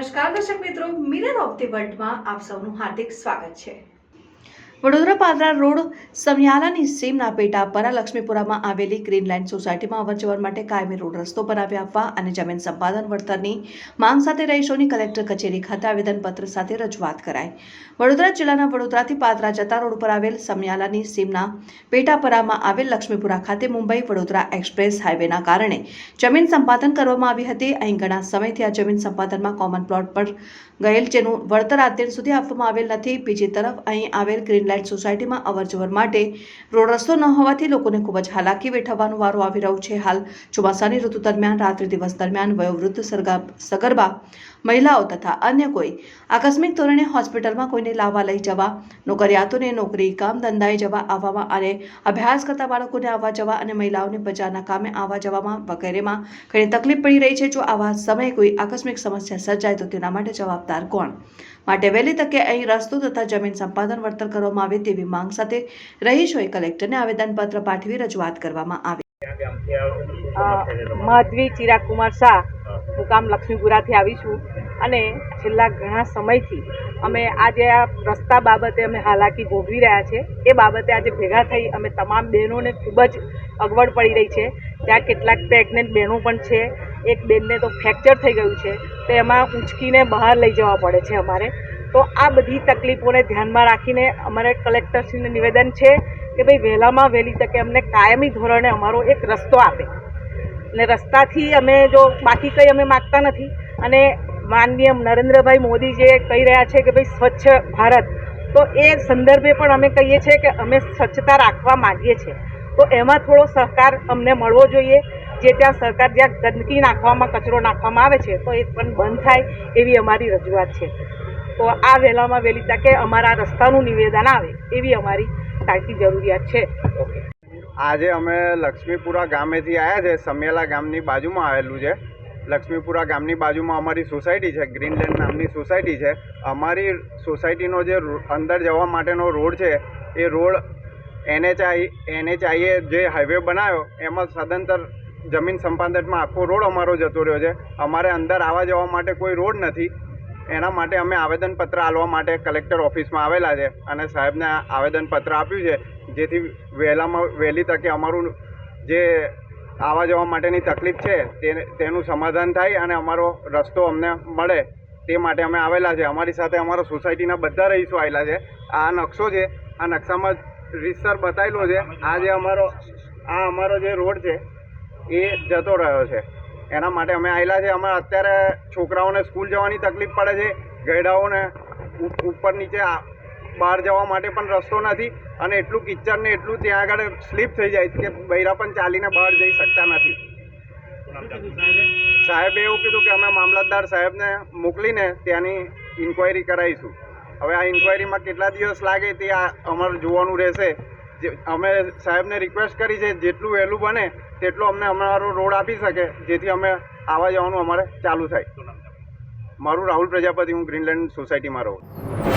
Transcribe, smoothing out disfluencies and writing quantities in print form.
નમસ્કાર દર્શક મિત્રો, મિરર ઓફ ધી વર્લ્ડમાં આપ સૌનું હાર્દિક સ્વાગત છે। વડોદરા પાદરા રોડ સમિયાલાની સીમના પેટાપરા લક્ષ્મીપુરામાં આવેલી ગ્રીનલેન્ડ સોસાયટીમાં અવરજવર માટે કાયમી રોડ રસ્તો બનાવી આપવા અને જમીન સંપાદન વળતરની માંગ સાથે રહીશોની કલેક્ટર કચેરી ખાતે આવેદનપત્ર સાથે રજૂઆત કરાઈ। વડોદરા જિલ્લાના વડોદરાથી પાદરા જતા રોડ પર આવેલ સમિયાલાની સીમના પેટાપરામાં આવેલ લક્ષ્મીપુરા ખાતે મુંબઈ વડોદરા એક્સપ્રેસ હાઈવેના કારણે જમીન સંપાદન કરવામાં આવી હતી। અહીં ઘણા સમયથી આ જમીન સંપાદનમાં કોમન પ્લોટ પર ગયેલ જેનું વળતર આજ દિન સુધી આપવામાં આવેલ નથી। બીજી તરફ અહીં આવેલ ગ્રીનલેન્ડ સોસાયટીમાં અવરજવર માટે રોડ રસ્તો ન હોવાથી લોકોને ખૂબ જ હાલાકી વેઠવવાનો વારો આવી રહ્યો છે। હાલ ચોમાસાની ઋતુ દરમિયાન રાત્રિ દિવસ દરમિયાન વયોવૃદ્ધ સગર્ભા મહિલાઓ તથા અન્ય કોઈ આકસ્મિક ધોરણે હોસ્પિટલમાં કોઈને લાવવા લઈ જવા, નોકરિયાતોને નોકરી કામ ધંધાએ જવા આવવામાં અને અભ્યાસ કરતા બાળકોને આવવા જવા અને મહિલાઓને બજારના કામે આવવા જવામાં વગેરેમાં ઘણી તકલીફ પડી રહી છે। જો આવા સમયે કોઈ આકસ્મિક સમસ્યા સર્જાય તો તેના માટે જવાબદાર કોણ? માટે વહેલી તકે અહીં રસ્તો તથા જમીન સંપાદન વળતર કરવામાં આવે તેવી માંગ સાથે રહીશોએ કલેક્ટરને આવેદનપત્ર પાઠવી રજૂઆત કરવામાં આવી। માધવી ચિરાગ કુમાર શાહ, મુકામ લક્ષ્મીપુરાથી આવી છું અને છેલ્લા ઘણા સમયથી અમે આજે આ રસ્તા બાબતે અમે હાલાકી ભોગવી રહ્યા છે। એ બાબતે આજે ભેગા થઈ અમે તમામ બહેનોને ખૂબ જ અગવડ પડી રહી છે। ત્યાં કેટલાક પ્રેગ્નન્ટ બહેનો પણ છે, એક બેનને તો ફ્રેક્ચર થઈ ગયું છે, તો એમાં ઊંચકીને બહાર લઈ જવા પડે છે અમારે। તો આ બધી તકલીફોને ધ્યાનમાં રાખીને અમારે કલેક્ટરશ્રીને નિવેદન છે કે ભાઈ વહેલામાં વહેલી તકે અમને કાયમી ધોરણે અમારો એક રસ્તો આપે અને રસ્તાથી અમે જો બાકી કંઈ અમે માગતા નથી। અને માનનીય નરેન્દ્રભાઈ મોદી જે કહી રહ્યા છે કે ભાઈ સ્વચ્છ ભારત, તો એ સંદર્ભે પણ અમે કહીએ છીએ કે અમે સ્વચ્છતા રાખવા માગીએ છીએ, તો એમાં થોડો સહકાર અમને મળવો જોઈએ। જે ત્યાં સરકાર જ્યાં ગંદકી નાખવામાં, કચરો નાખવામાં આવે છે તો એ પણ બંધ થાય એવી અમારી રજૂઆત છે। તો આ વહેલામાં વહેલી તકે અમારા રસ્તાનું નિવેદન આવે એવી અમારી તાકીદ જરૂરિયાત છે। આજે અમે લક્ષ્મીપુરા ગામેથી આવ્યા છે। સમિયાલા ગામની બાજુમાં આવેલું છે। લક્ષ્મીપુરા ગામની બાજુમાં અમારી સોસાયટી છે, ગ્રીનલેન્ડ નામની સોસાયટી છે। અમારી સોસાયટીનો જે અંદર જવા માટેનો રોડ છે એ રોડ NHIએ જે હાઈવે બનાવ્યો એમાં સદંતર જમીન સંપાદનમાં આખો રોડ અમારો જતો રહ્યો છે। અમારે અંદર આવવા જવા માટે કોઈ રોડ નથી। એના માટે અમે આવેદનપત્ર આપવા માટે કલેક્ટર ઓફિસમાં આવેલા છે અને સાહેબને આવેદનપત્ર આપ્યું છે, જેથી વહેલામાં વહેલી તકે અમારું જે આવવા જવા માટેની તકલીફ છે તેનું સમાધાન થાય અને અમારો રસ્તો અમને મળે તે માટે અમે આવેલા છે। અમારી સાથે અમારા સોસાયટીના બધા રહીશો આવેલા છે। આ નકશો છે, આ નકશામાં રીતસર બતાવેલો છે। આ અમારો જે રોડ છે એ જતો રહ્યો છે, એના માટે અમે આવેલા છે। અમારે અત્યારે છોકરાઓને સ્કૂલ જવાની તકલીફ પડે છે, ગયડાઓને ઉપર નીચે બહાર જવા માટે પણ રસ્તો નથી અને એટલું કિચડ ને એટલું ત્યાં આગળ સ્લીપ થઈ જાય કે બૈરા પણ ચાલીને બહાર જઈ શકતા નથી। સાહેબે એવું કીધું કે અમે મામલતદાર સાહેબને મોકલીને ત્યાંની ઇન્ક્વાયરી કરાવીશું। હવે આ ઇન્ક્વાયરીમાં કેટલા દિવસ લાગે તે અમારે જોવાનું રહેશે। અમે સાહેબને રિક્વેસ્ટ કરી છે જેટલું વહેલું બને તેટલો અમને અમારો રોડ આપી શકે, જેથી અમે આવવા જવાનું અમારે ચાલુ થાય। મારું રાહુલ પ્રજાપતિ, હું ગ્રીનલેન્ડ સોસાયટીમાં રહું।